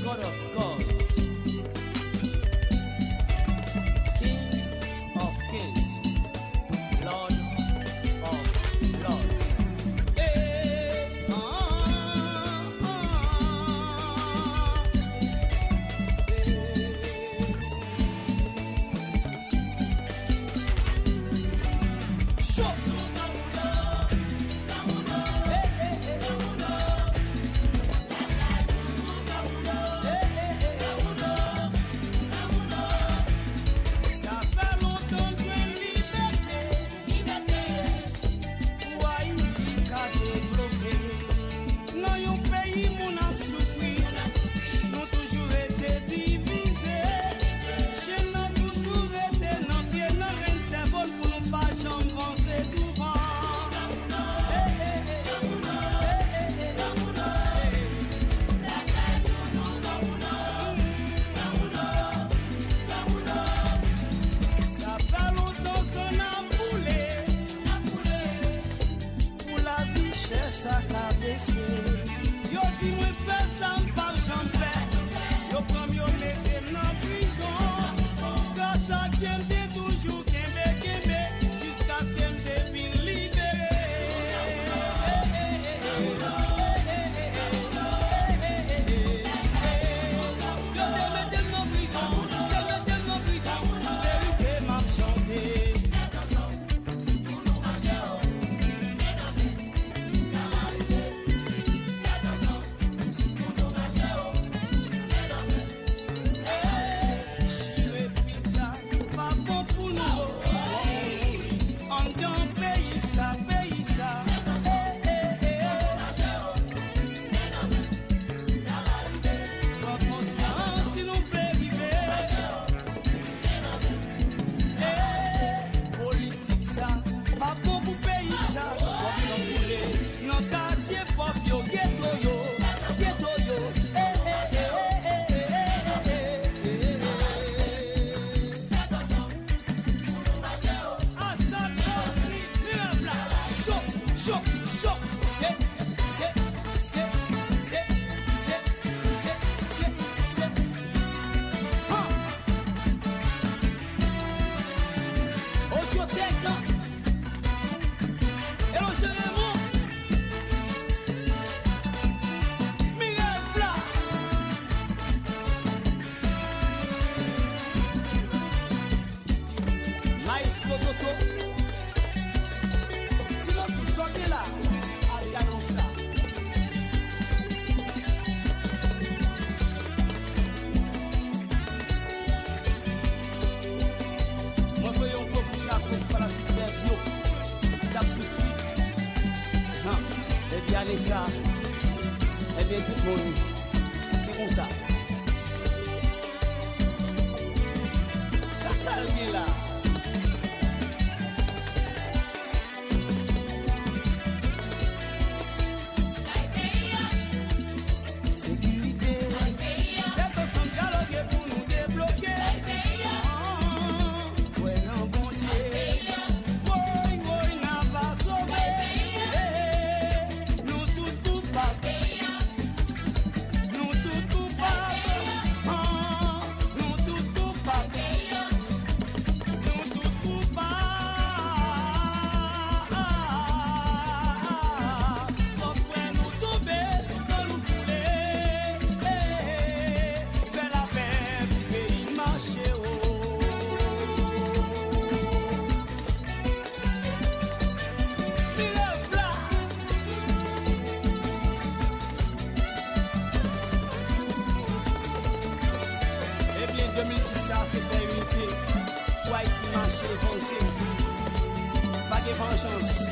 God of gods, King of kings, Lord of lords. Hey, yo di mwen fè sa m'pa j'en fè. Yo pran yo mette nan prison. Grâce à Dieu m'te toujours kembe kembe jusqu'à ce que m'te fin libéré. Yo te mette nan prison, te mette nan prison. Vérité m'a chanté. Ça, eh bien tout le monde, c'est comme ça. Ça calme là. Sécurité, attention dialogue pour nous débloquer. Ouais non bon Dieu, oui n'a pas sauvé. Pas de vengeance.